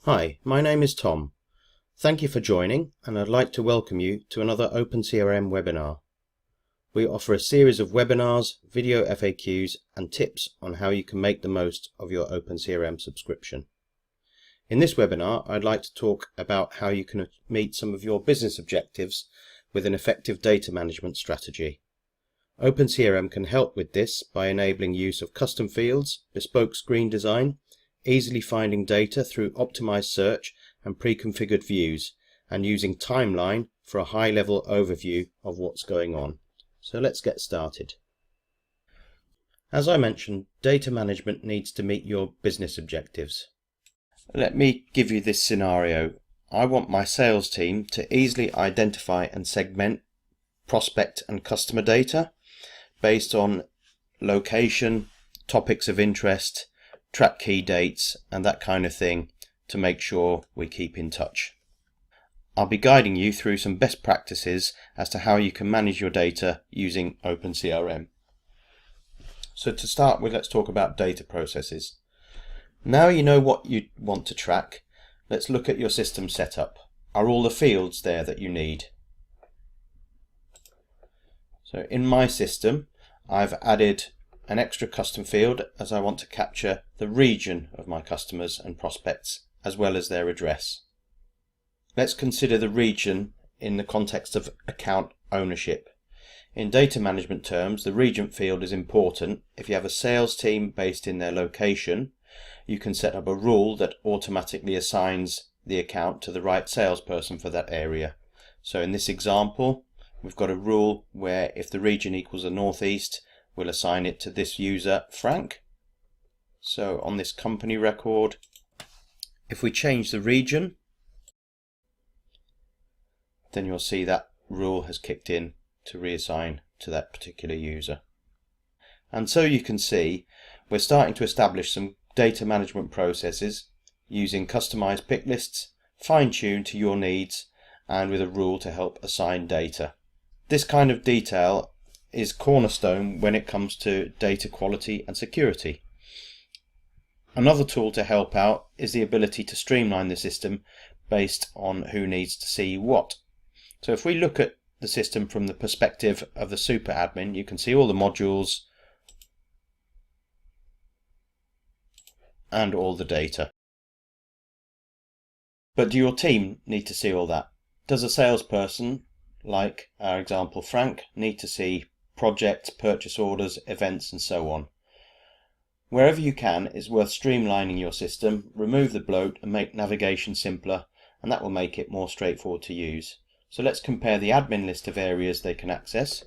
Hi, my name is Tom. Thank you for joining, and I'd like to welcome you to another OpenCRM webinar. We offer a series of webinars, video FAQs, and tips on how you can make the most of your OpenCRM subscription. In this webinar, I'd like to talk about how you can meet some of your business objectives with an effective data management strategy. OpenCRM can help with this by enabling use of custom fields, bespoke screen design, easily finding data through optimized search and pre-configured views, and using Timeline for a high-level overview of what's going on. So let's get started. As I mentioned, data management needs to meet your business objectives. Let me give you this scenario. I want my sales team to easily identify and segment prospect and customer data based on location, topics of interest, track key dates, and that kind of thing to make sure we keep in touch. I'll be guiding you through some best practices as to how you can manage your data using OpenCRM. So to start with, let's talk about data processes. Now you know what you want to track, let's look at your system setup. Are all the fields there that you need? So in my system, I've added an extra custom field as I want to capture the region of my customers and prospects as well as their address. Let's consider the region in the context of account ownership. In data management terms, the region field is important. If you have a sales team based in their location, you can set up a rule that automatically assigns the account to the right salesperson for that area. So in this example, we've got a rule where if the region equals the northeast, we'll assign it to this user, Frank. So on this company record, if we change the region, then you'll see that rule has kicked in to reassign to that particular user. And so you can see we're starting to establish some data management processes using customized pick lists, fine-tuned to your needs, and with a rule to help assign data. This kind of detail is cornerstone when it comes to data quality and security. Another tool to help out is the ability to streamline the system based on who needs to see what. So if we look at the system from the perspective of the super admin, you can see all the modules and all the data. But do your team need to see all that? Does a salesperson, like our example Frank, need to see projects, purchase orders, events, and so on? Wherever you can, it's worth streamlining your system, remove the bloat and make navigation simpler, and that will make it more straightforward to use. So let's compare the admin list of areas they can access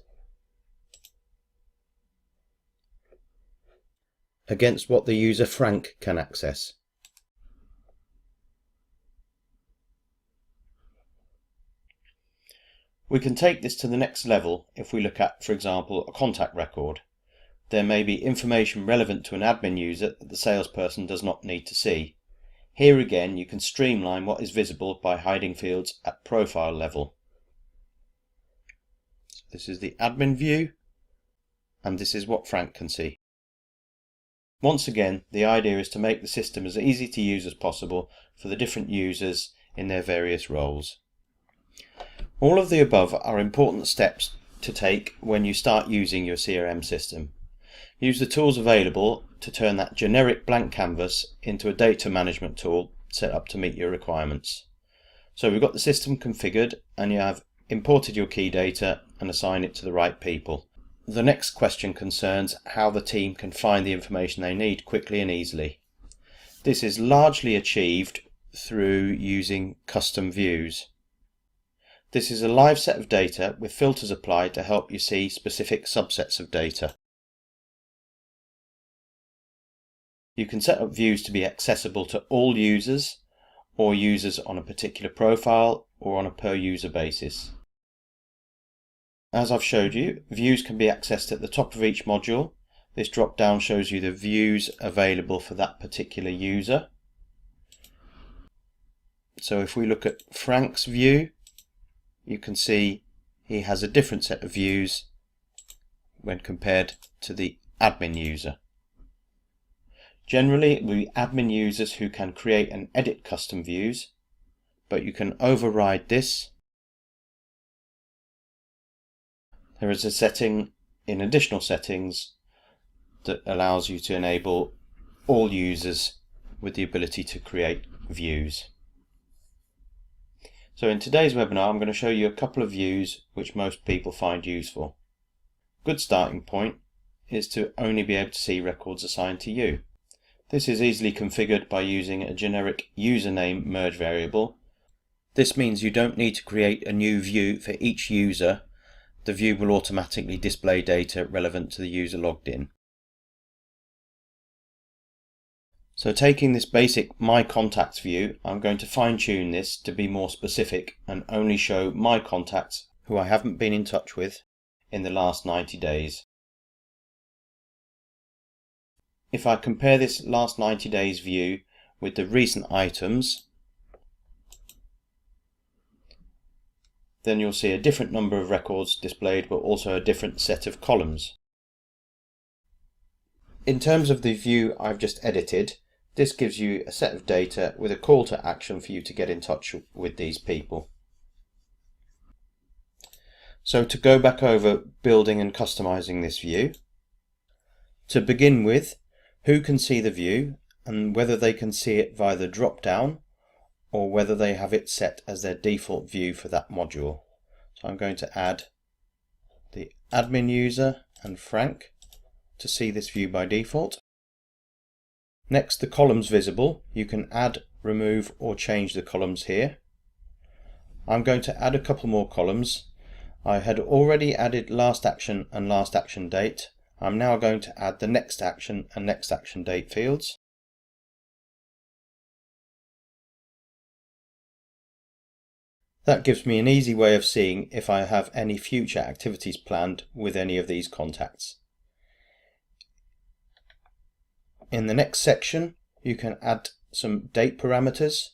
against what the user Frank can access. We can take this to the next level if we look at, for example, a contact record. There may be information relevant to an admin user that the salesperson does not need to see. Here again, you can streamline what is visible by hiding fields at profile level. So this is the admin view, and this is what Frank can see. Once again, the idea is to make the system as easy to use as possible for the different users in their various roles. All of the above are important steps to take when you start using your CRM system. Use the tools available to turn that generic blank canvas into a data management tool set up to meet your requirements. So we've got the system configured and you have imported your key data and assigned it to the right people. The next question concerns how the team can find the information they need quickly and easily. This is largely achieved through using custom views. This is a live set of data with filters applied to help you see specific subsets of data. You can set up views to be accessible to all users or users on a particular profile or on a per user basis. As I've showed you, views can be accessed at the top of each module. This drop down shows you the views available for that particular user. So if we look at Frank's view, you can see he has a different set of views when compared to the admin user. Generally, it will be admin users who can create and edit custom views, but you can override this. There is a setting in additional settings that allows you to enable all users with the ability to create views. So in today's webinar, I'm going to show you a couple of views which most people find useful. Good starting point is to only be able to see records assigned to you. This is easily configured by using a generic username merge variable. This means you don't need to create a new view for each user. The view will automatically display data relevant to the user logged in. So taking this basic My Contacts view, I'm going to fine-tune this to be more specific and only show my contacts who I haven't been in touch with in the last 90 days. If I compare this last 90 days view with the recent items, then you'll see a different number of records displayed, but also a different set of columns. In terms of the view I've just edited, this gives you a set of data with a call to action for you to get in touch with these people. So to go back over building and customizing this view, to begin with, who can see the view and whether they can see it via the drop down or whether they have it set as their default view for that module. So I'm going to add the admin user and Frank to see this view by default. Next, the columns visible. You can add, remove or change the columns here. I'm going to add a couple more columns. I had already added last action and last action date. I'm now going to add the next action and next action date fields. That gives me an easy way of seeing if I have any future activities planned with any of these contacts. In the next section, you can add some date parameters.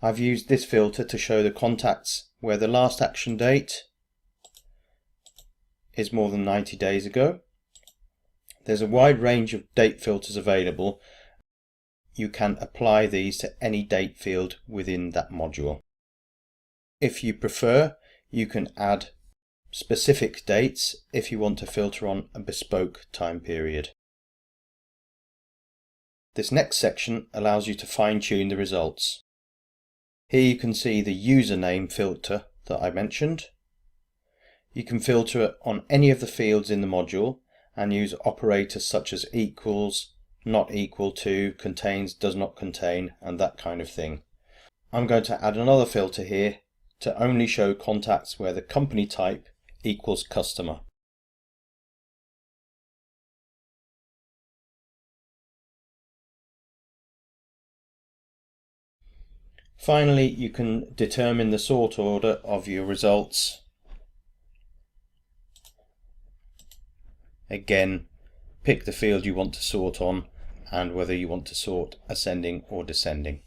I've used this filter to show the contacts where the last action date is more than 90 days ago. There's a wide range of date filters available. You can apply these to any date field within that module. If you prefer, you can add specific dates if you want to filter on a bespoke time period. This next section allows you to fine-tune the results. Here you can see the username filter that I mentioned. You can filter on any of the fields in the module and use operators such as equals, not equal to, contains, does not contain, and that kind of thing. I'm going to add another filter here to only show contacts where the company type equals customer. Finally, you can determine the sort order of your results. Again, pick the field you want to sort on and whether you want to sort ascending or descending.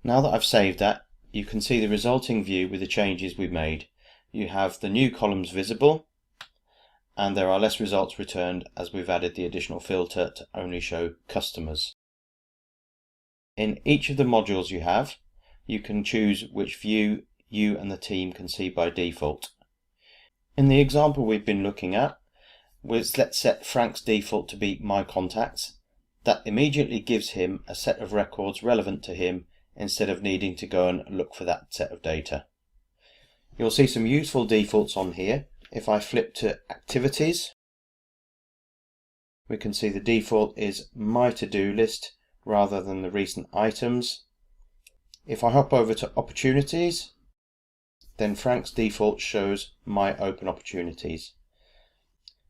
Now that I've saved that, you can see the resulting view with the changes we've made. You have the new columns visible and there are less results returned as we've added the additional filter to only show customers. In each of the modules you can choose which view you and the team can see by default. In the example we've been looking at, let's set Frank's default to be My Contacts. That immediately gives him a set of records relevant to him instead of needing to go and look for that set of data. You'll see some useful defaults on here. If I flip to Activities, we can see the default is My To-Do List rather than the recent items. If I hop over to Opportunities, then Frank's default shows My Open Opportunities.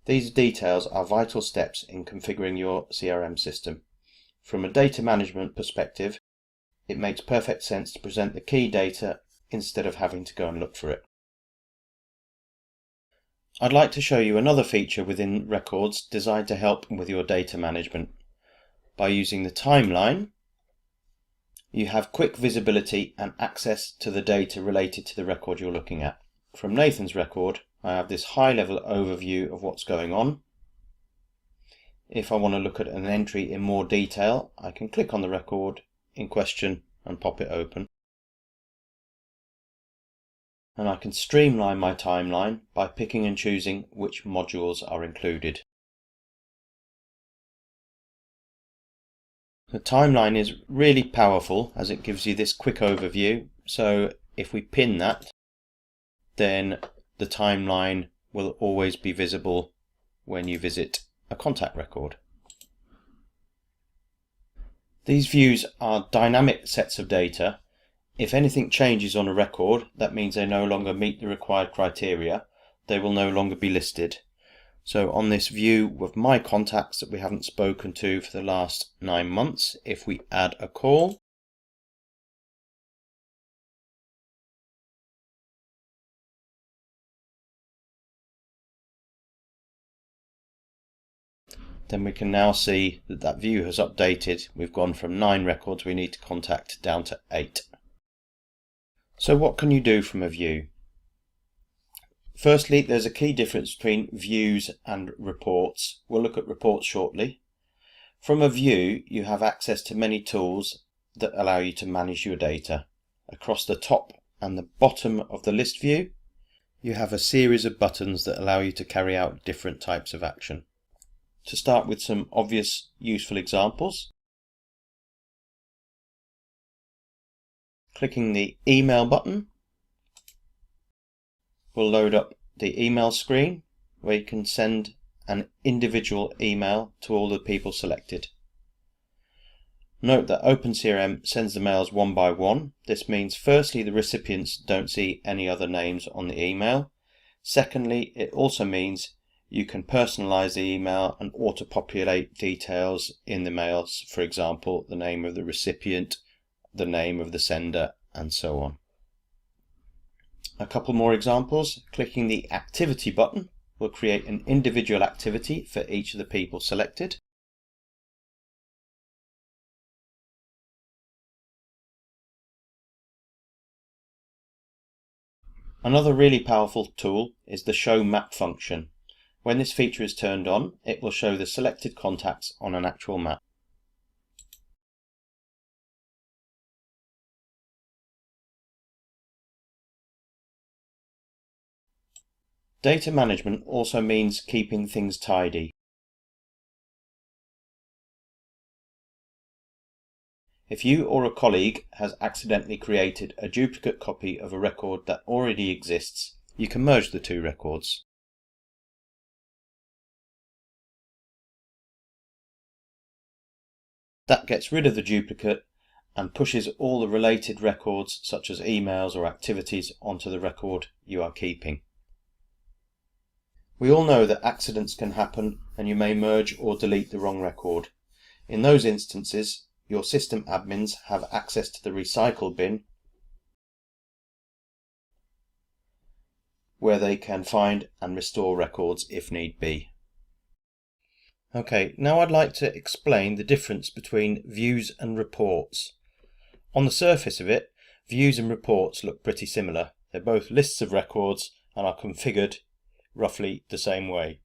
These details are vital steps in configuring your CRM system. From a data management perspective, it makes perfect sense to present the key data instead of having to go and look for it. I'd like to show you another feature within Records designed to help with your data management. By using the timeline, you have quick visibility and access to the data related to the record you're looking at. From Nathan's record, I have this high-level overview of what's going on. if I want to look at an entry in more detail, I can click on the record in question and pop it open. And I can streamline my timeline by picking and choosing which modules are included. The timeline is really powerful as it gives you this quick overview. So if we pin that, then the timeline will always be visible when you visit a contact record. These views are dynamic sets of data. If anything changes on a record, that means they no longer meet the required criteria. They will no longer be listed. So on this view with my contacts that we haven't spoken to for the last 9 months, if we add a call, then we can now see that that view has updated. We've gone from 9 records we need to contact down to 8. So what can you do from a view? Firstly, there's a key difference between views and reports. We'll look at reports shortly. From a view, you have access to many tools that allow you to manage your data. Across the top and the bottom of the list view, you have a series of buttons that allow you to carry out different types of action. To start with some obvious useful examples, clicking the email button will load up the email screen where you can send an individual email to all the people selected. Note that OpenCRM sends the mails one by one. This means firstly the recipients don't see any other names on the email. Secondly, it also means you can personalize the email and auto-populate details in the mails, for example, the name of the recipient, the name of the sender, and so on. A couple more examples. Clicking the activity button will create an individual activity for each of the people selected. Another really powerful tool is the show map function. When this feature is turned on, it will show the selected contacts on an actual map. Data management also means keeping things tidy. If you or a colleague has accidentally created a duplicate copy of a record that already exists, you can merge the two records. That gets rid of the duplicate and pushes all the related records, such as emails or activities, onto the record you are keeping. We all know that accidents can happen and you may merge or delete the wrong record. In those instances, your system admins have access to the recycle bin where they can find and restore records if need be. Okay, now I'd like to explain the difference between views and reports. On the surface of it, views and reports look pretty similar. They're both lists of records and are configured roughly the same way.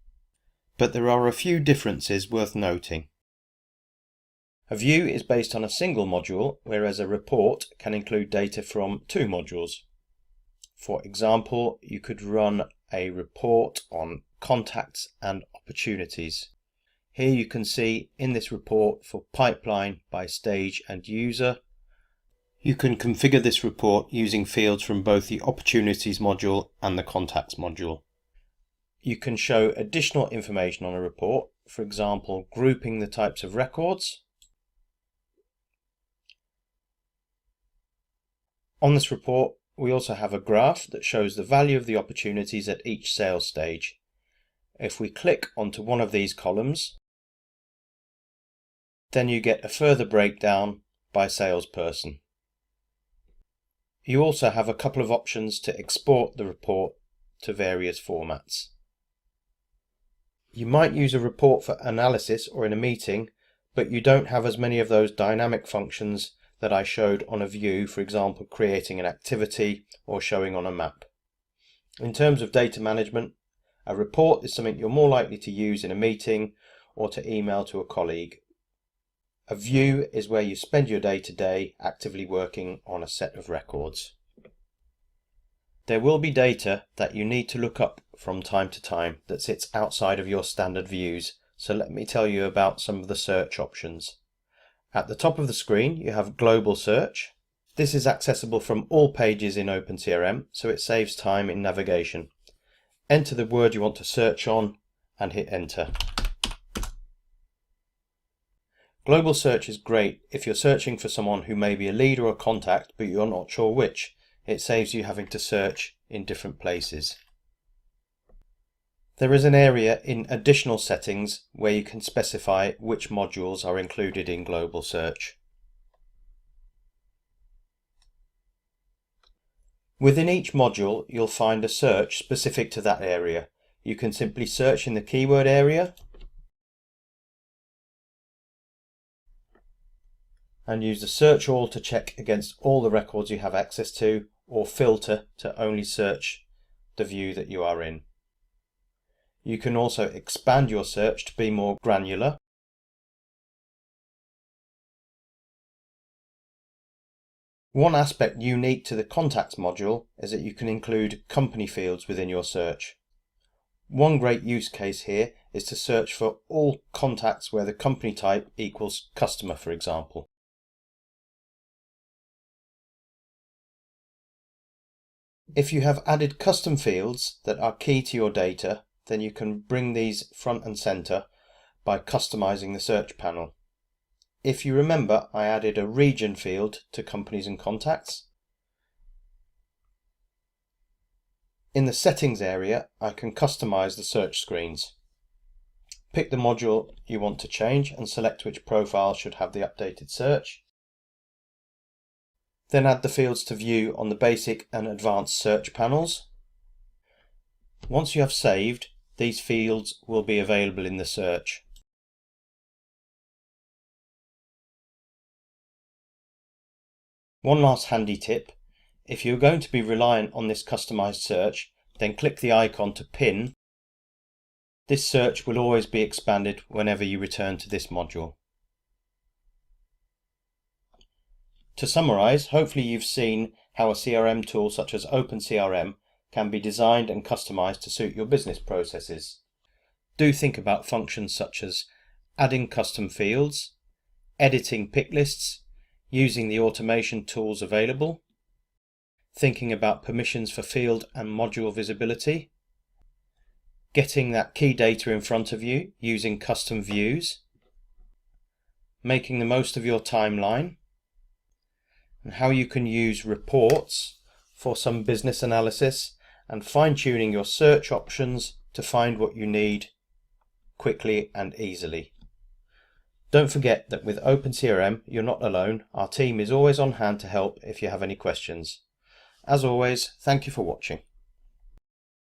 But there are a few differences worth noting. A view is based on a single module, whereas a report can include data from 2 modules. For example, you could run a report on contacts and opportunities. Here you can see in this report for pipeline by stage and user. You can configure this report using fields from both the opportunities module and the contacts module. You can show additional information on a report, for example, grouping the types of records. On this report, we also have a graph that shows the value of the opportunities at each sales stage. If we click onto one of these columns, then you get a further breakdown by salesperson. You also have a couple of options to export the report to various formats. You might use a report for analysis or in a meeting, but you don't have as many of those dynamic functions that I showed on a view, for example, creating an activity or showing on a map. In terms of data management, a report is something you're more likely to use in a meeting or to email to a colleague. A view is where you spend your day-to-day actively working on a set of records. There will be data that you need to look up from time to time that sits outside of your standard views, so let me tell you about some of the search options. At the top of the screen you have Global Search. This is accessible from all pages in OpenCRM, so it saves time in navigation. Enter the word you want to search on and hit enter. Global Search is great if you're searching for someone who may be a lead or a contact but you're not sure which. It saves you having to search in different places. There is an area in Additional Settings where you can specify which modules are included in Global Search. Within each module you'll find a search specific to that area. You can simply search in the keyword area and use the Search All to check against all the records you have access to, or Filter to only search the view that you are in. You can also expand your search to be more granular. One aspect unique to the Contacts module is that you can include company fields within your search. One great use case here is to search for all contacts where the company type equals customer, for example. If you have added custom fields that are key to your data, then you can bring these front and center by customizing the search panel. If you remember, I added a region field to companies and contacts. In the settings area, I can customize the search screens. Pick the module you want to change and select which profile should have the updated search. Then add the fields to view on the basic and advanced search panels. Once you have saved, these fields will be available in the search. One last handy tip: if you're going to be reliant on this customized search, then click the icon to pin. This search will always be expanded whenever you return to this module. To summarize, hopefully you've seen how a CRM tool such as OpenCRM can be designed and customized to suit your business processes. Do think about functions such as adding custom fields, editing pick lists, using the automation tools available, thinking about permissions for field and module visibility, getting that key data in front of you using custom views, making the most of your timeline, and how you can use reports for some business analysis, and fine-tuning your search options to find what you need quickly and easily. Don't forget that with OpenCRM you're not alone. Our team is always on hand to help if you have any questions. As always, thank you for watching.